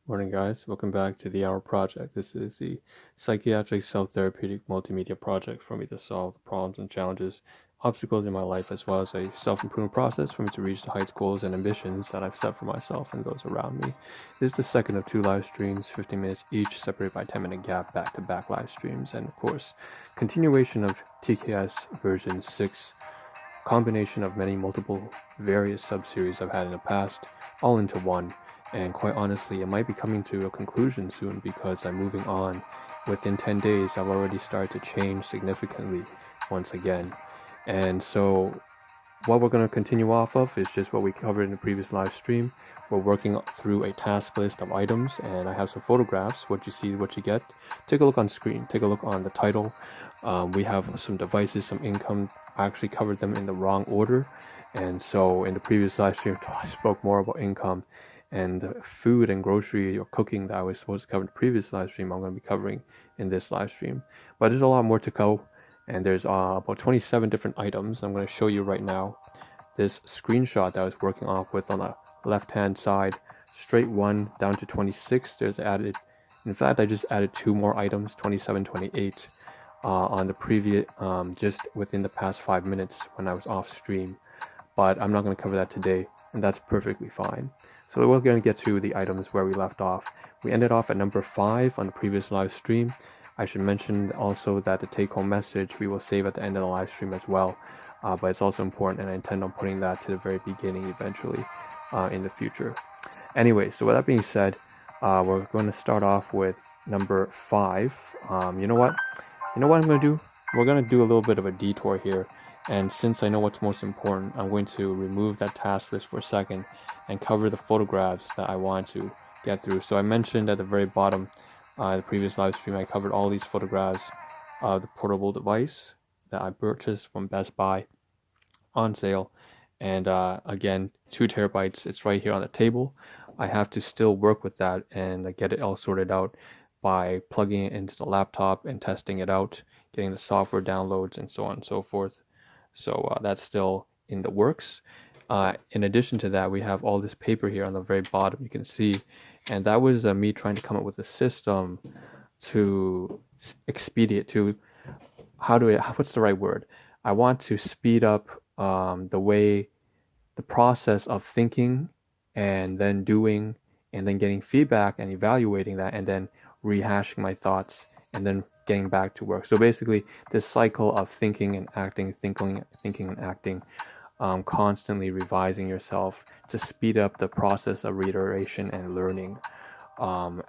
Morning, guys. Welcome back to the Ahn Rho Project. This is the psychiatric self-therapeutic multimedia project for me to solve the problems and challenges, obstacles in my life, as well as a self-improvement process for me to reach the heights, goals, and ambitions that I've set for myself and those around me. This is the second of two live streams, 15 minutes each, separated by 10-minute gap, back-to-back live streams, and of course, continuation of TKS version 6, combination of many multiple various sub-series I've had in the past, all into one. And quite honestly, it might be coming to a conclusion soon because I'm moving on. Within 10 days, I've already started to change significantly once again. And so what we're going to continue off of is just what we covered in the previous live stream. We're working through a task list of items, and I have some photographs. What you see, what you get. Take a look on screen. Take a look on the title. We have some devices, some income. I actually covered them in the wrong order. And so in the previous live stream, I spoke more about income. And the food and grocery or cooking that I was supposed to cover in the previous live stream, I'm going to be covering in this live stream. But there's a lot more to go, and there's about 27 different items I'm going to show you right now. This screenshot that I was working off with on the left-hand side, straight one down to 26. There's added, in fact, I just added two more items, 27, 28, on the previous, just within the past 5 minutes when I was off stream. But I'm not going to cover that today, and that's perfectly fine. So we're going to get to the items where we left off. We ended off at number 5 on the previous live stream. I should mention also that the take-home message we will save at the end of the live stream as well. But it's also important, and I intend on putting that to the very beginning eventually in the future. Anyway, so with that being said, we're going to start off with number 5. You know what I'm going to do? We're going to do a little bit of a detour here. And since I know what's most important, I'm going to remove that task list for a second and cover the photographs that I want to get through. So I mentioned at the very bottom, the previous live stream, I covered all these photographs of the portable device that I purchased from Best Buy on sale. And again, 2 terabytes, it's right here on the table. I have to still work with that and get it all sorted out by plugging it into the laptop and testing it out, getting the software downloads and so on and so forth. So that's still in the works. In addition to that, we have all this paper here on the very bottom, you can see, and that was me trying to come up with a system to expedite, what's the right word? I want to speed up the process of thinking and then doing and then getting feedback and evaluating that and then rehashing my thoughts and then getting back to work. So basically this cycle of thinking and acting, thinking and acting, constantly revising yourself to speed up the process of reiteration and learning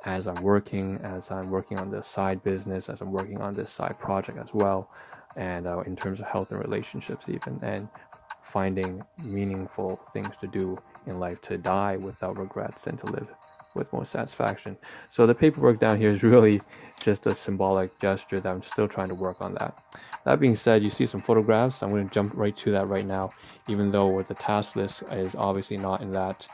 as I'm working on this side business, as I'm working on this side project as well, and in terms of health and relationships even, and finding meaningful things to do in life, to die without regrets and to live with more satisfaction. So the paperwork down here is really just a symbolic gesture that I'm still trying to work on that. That being said, you see some photographs. I'm going to jump right to that right now, even though the task list is obviously not in that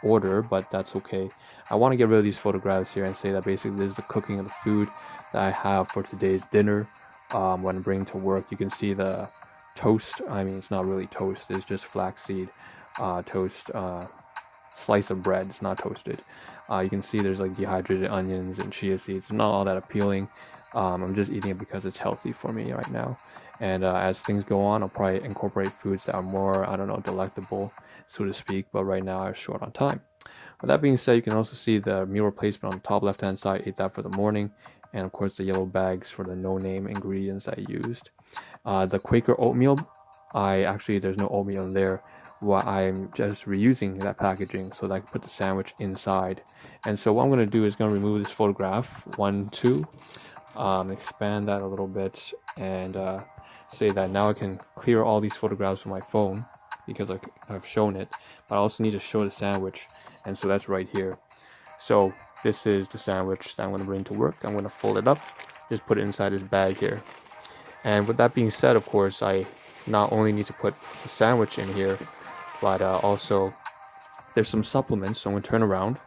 order, but that's okay. I want to get rid of these photographs here and say that basically this is the cooking of the food that I have for today's dinner. When I'm bringing to work, you can see the toast. I mean, it's not really toast, it's just flaxseed toast, slice of bread. It's not toasted. You can see there's like dehydrated onions and chia seeds. It's not all that appealing. I'm just eating it because it's healthy for me right now. And as things go on, I'll probably incorporate foods that are more, delectable, so to speak. But right now, I'm short on time. With that being said, you can also see the meal replacement on the top left-hand side. Ate that for the morning. And of course, the yellow bags for the no-name ingredients I used. The Quaker oatmeal, there's no oatmeal in there. Well, I'm just reusing that packaging so that I can put the sandwich inside. And so what I'm going to do is going to remove this photograph, 1, 2, expand that a little bit, and say that now I can clear all these photographs from my phone because I've shown it, but I also need to show the sandwich, and so that's right here. So this is the sandwich that I'm going to bring to work. I'm going to fold it up, just put it inside this bag here. And with that being said, of course, I not only need to put the sandwich in here, but also there's some supplements. So I'm going to turn around,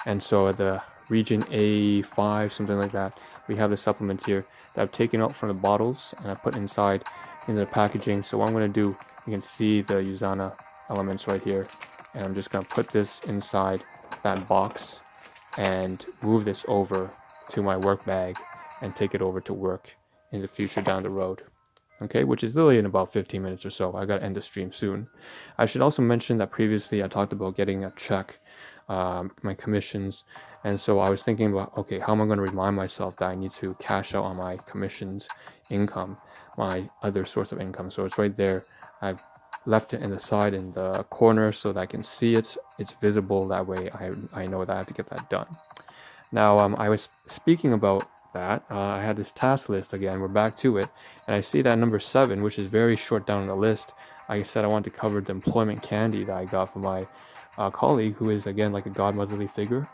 and so at the region A5, something like that, we have the supplements here that I've taken out from the bottles and I put inside into the packaging. So what I'm going to do, you can see the USANA elements right here, and I'm just going to put this inside that box and move this over to my work bag and take it over to work in the future down the road. Okay, which is literally in about 15 minutes or so. I gotta end the stream soon. I should also mention that previously I talked about getting a check, my commissions, and so I was thinking about, okay, how am I going to remind myself that I need to cash out on my commissions income, my other source of income. So it's right there. I've left it in the side in the corner so that I can see it. It's visible. That way I know that I have to get that done. Now, I was speaking about that. I had this task list again. We're back to it. And I see that number 7, which is very short down on the list. I said I wanted to cover the employment candy that I got from my colleague, who is, again, like a godmotherly figure.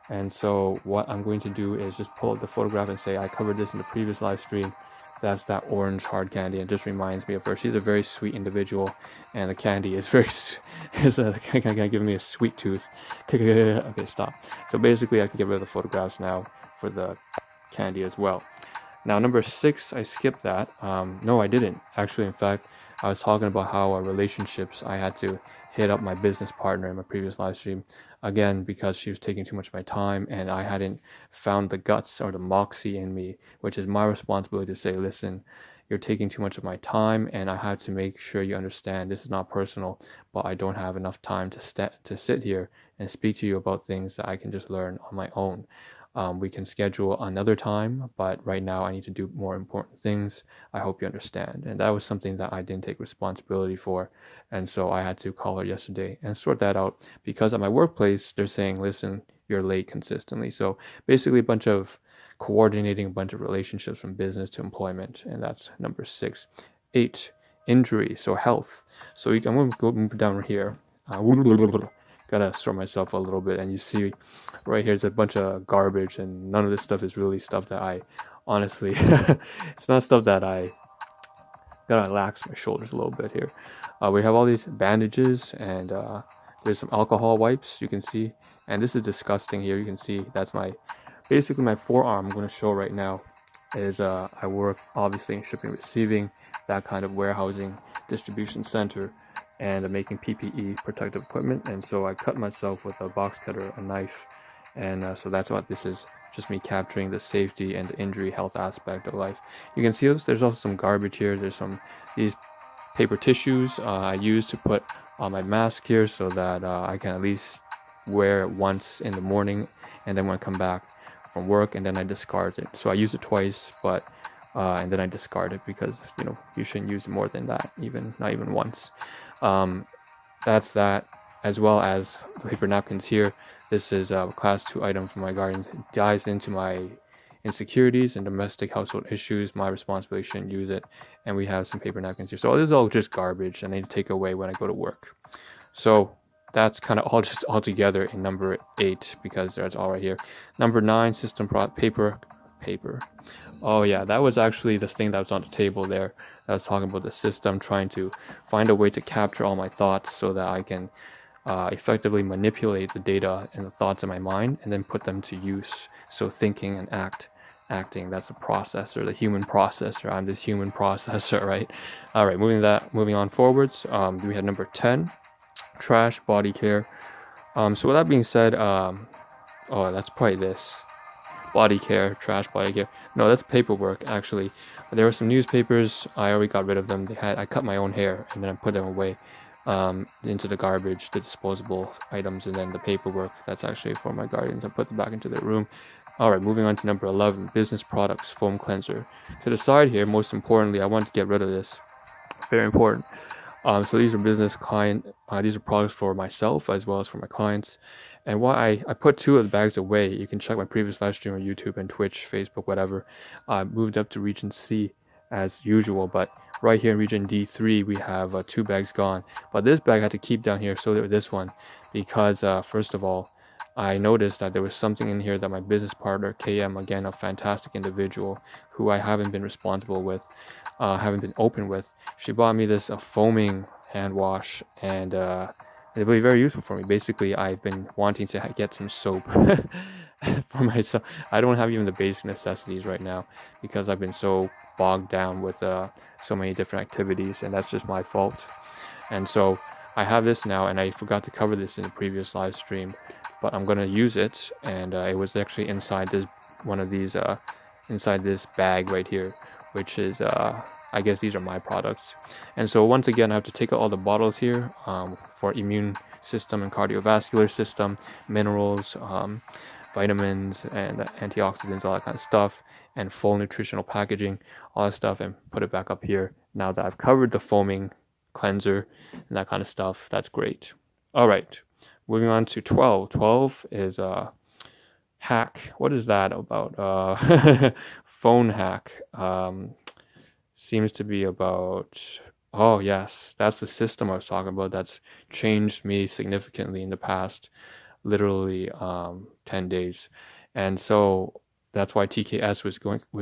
And so what I'm going to do is just pull up the photograph and say, I covered this in the previous live stream. That's that orange hard candy. It just reminds me of her. She's a very sweet individual, and the candy is very giving me a sweet tooth. Okay, stop. So basically, I can get rid of the photographs now for the candy as well. Now, number 6, I skipped that. No, I didn't. Actually, in fact, I was talking about how relationships, I had to hit up my business partner in my previous live stream, again, because she was taking too much of my time and I hadn't found the guts or the moxie in me, which is my responsibility to say, listen, you're taking too much of my time and I have to make sure you understand this is not personal, but I don't have enough time to sit here and speak to you about things that I can just learn on my own. We can schedule another time, but right now I need to do more important things. I hope you understand. And that was something that I didn't take responsibility for. And so I had to call her yesterday and sort that out, because at my workplace, they're saying, listen, you're late consistently. So basically coordinating a bunch of relationships from business to employment. And that's number 6. 8, injury, so health. So I'm going to go move down here. Gotta sort myself a little bit, and you see right here, it's a bunch of garbage, and none of this stuff is really stuff that I honestly it's not stuff that I gotta relax my shoulders a little bit here. We have all these bandages, and there's some alcohol wipes you can see, and this is disgusting. Here you can see that's basically my forearm. I'm going to show right now is I work obviously in shipping and receiving, that kind of warehousing distribution center, and making PPE, protective equipment. And so I cut myself with a box cutter, a knife, and so that's what this is, just me capturing the safety and the injury health aspect of life. You can see there's also some garbage here. There's these paper tissues I use to put on my mask here so that I can at least wear it once in the morning, and then when I come back from work, and then I discard it. So I use it twice, but and then I discard it, because you shouldn't use more than that, not even once. That's that, as well as the paper napkins here. This is a class 2 item from my guardians. It dives into my insecurities and domestic household issues. My responsibility, shouldn't use it. And we have some paper napkins here. So this is all just garbage, and I need to take away when I go to work. So that's kind of all together in number 8, because that's all right here. Number 9, system paper. Oh yeah, that was actually the thing that was on the table there. I was talking about the system, trying to find a way to capture all my thoughts so that I can effectively manipulate the data and the thoughts in my mind and then put them to use. So thinking and acting, that's the processor, the human processor. I'm this human processor, right? All right, moving on forwards. We had number 10, trash, body care. So with that being said, that's probably this. Body care, trash, body care. No, that's paperwork, actually. There were some newspapers. I already got rid of them. I cut my own hair, and then I put them away into the garbage, the disposable items, and then the paperwork. That's actually for my guardians. I put them back into their room. All right, moving on to number 11, business products, foam cleanser. To the side here, most importantly, I want to get rid of this. Very important. So these are these are products for myself as well as for my clients. And why I put 2 of the bags away, you can check my previous live stream on YouTube and Twitch, Facebook, whatever. I moved up to region C as usual, but right here in region D3, we have 2 bags gone. But this bag I had to keep down here, so did this one, because first of all, I noticed that there was something in here that my business partner, KM, again, a fantastic individual who I haven't been responsible with, haven't been open with. She bought me this foaming hand wash, and it'll be very useful for me. Basically, I've been wanting to get some soap for myself. I don't have even the basic necessities right now because I've been so bogged down with so many different activities, and that's just my fault. And so I have this now, and I forgot to cover this in the previous live stream, but I'm gonna use it, and it was actually inside this one of these inside this bag right here, which is I guess these are my products. And so once again, I have to take out all the bottles here for immune system and cardiovascular system, minerals, vitamins and antioxidants, all that kind of stuff, and full nutritional packaging, all that stuff, and put it back up here. Now that I've covered the foaming cleanser and that kind of stuff, that's great. All right, moving on to 12. 12 is hack. What is that about? Phone hack. Seems to be about, oh yes, that's the system I was talking about that's changed me significantly in the past, literally 10 days. And so that's why TKS was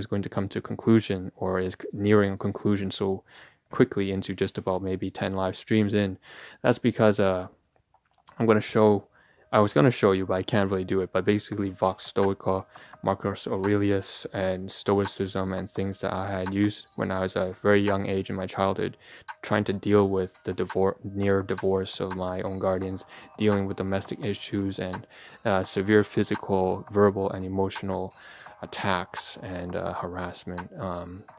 going to come to a conclusion, or is nearing a conclusion so quickly into just about maybe 10 live streams in. That's because I was going to show you, but I can't really do it. But basically, Vox Stoica, Marcus Aurelius, and Stoicism, and things that I had used when I was a very young age in my childhood, trying to deal with the near divorce of my own guardians, dealing with domestic issues, and severe physical, verbal, and emotional attacks and harassment.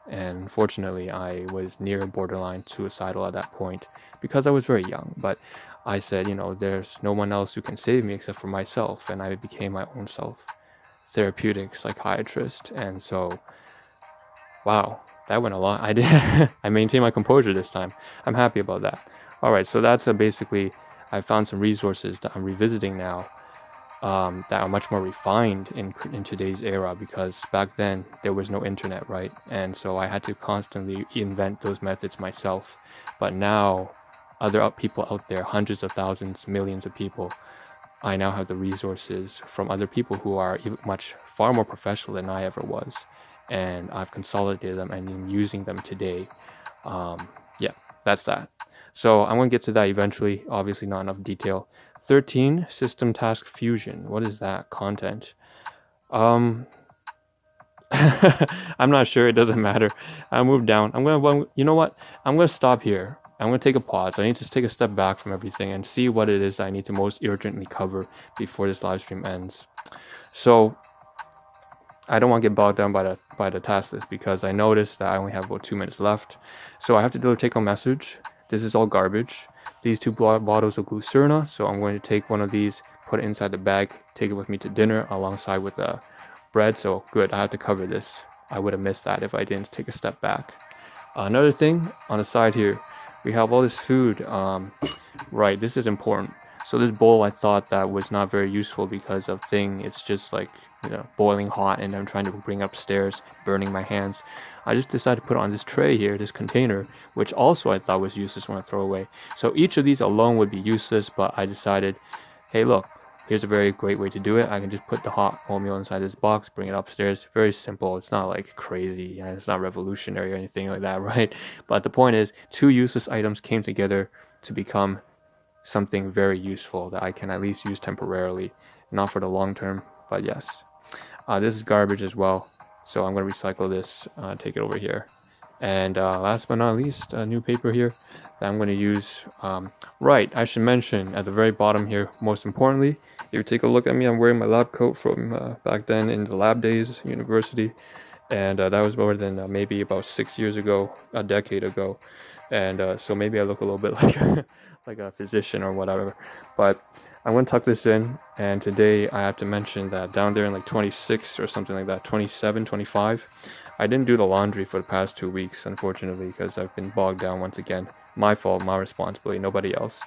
And unfortunately, I was near borderline suicidal at that point because I was very young. But I said, there's no one else who can save me except for myself, and I became my own self-therapeutic psychiatrist. And so, wow, that went a lot. I did. I maintained my composure this time. I'm happy about that. All right, so that's basically, I found some resources that I'm revisiting now that are much more refined in today's era, because back then there was no internet, right? And so I had to constantly invent those methods myself. But now, other people out there, hundreds of thousands, millions of people, I now have the resources from other people who are far more professional than I ever was, and I've consolidated them and I'm using them today. Yeah, that's that. So I'm going to get to that eventually, obviously not enough detail. 13, system task fusion. What is that? Content. I'm not sure, it doesn't matter. I moved down. You know what? I'm going to stop here. I'm going to take a pause. I need to take a step back from everything and see what it is I need to most urgently cover before this live stream ends. So I don't want to get bogged down by the task list, because I noticed that I only have about 2 minutes left. So I have to do a take-home message. This is all garbage. These 2 bottles of Glucerna. So I'm going to take one of these, put it inside the bag, take it with me to dinner alongside with bread. So good, I have to cover this. I would have missed that if I didn't take a step back. Another thing on the side here, we have all this food. Right, this is important. So this bowl, I thought that was not very useful because of it's just like, boiling hot, and I'm trying to bring upstairs, burning my hands. I just decided to put it on this tray here, this container, which also I thought was useless when I throw away. So each of these alone would be useless, but I decided, hey look, here's a very great way to do it. I can just put the hot oatmeal inside this box, bring it upstairs. Very simple. It's not like crazy. It's not revolutionary or anything like that, right? But the point is, 2 useless items came together to become something very useful that I can at least use temporarily. Not for the long term, but yes. This is garbage as well. So I'm going to recycle this, take it over here. And last but not least, a new paper here that I'm going to use. Right, I should mention at the very bottom here, most importantly, if you take a look at me, I'm wearing my lab coat from back then in the lab days, university. And that was more than maybe about 6 years ago, a decade ago. And so maybe I look a little bit like like a physician or whatever. But I'm going to tuck this in, and today I have to mention that down there in like 26 or something like that, 27, 25, I didn't do the laundry for the past 2 weeks, unfortunately, because I've been bogged down once again. My fault, my responsibility, nobody else.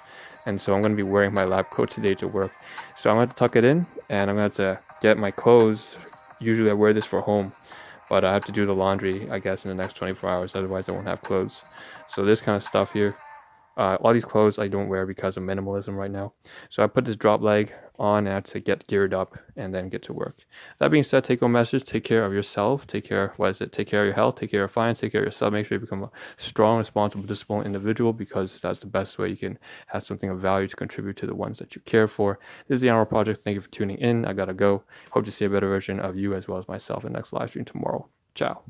And so I'm going to be wearing my lab coat today to work. So I'm going to tuck it in, and I'm going to have to get my clothes. Usually I wear this for home, but I have to do the laundry, I guess, in the next 24 hours, otherwise I won't have clothes. So this kind of stuff here. All these clothes I don't wear because of minimalism right now. So I put this drop leg on and to get geared up and then get to work. That being said, take home message, take care of yourself, take care of your health, take care of finance, take care of yourself. Make sure you become a strong, responsible, disciplined individual, because that's the best way you can have something of value to contribute to the ones that you care for. This is the Ahn Rho Project. Thank you for tuning in. I gotta go. Hope to see a better version of you as well as myself in the next live stream tomorrow. Ciao.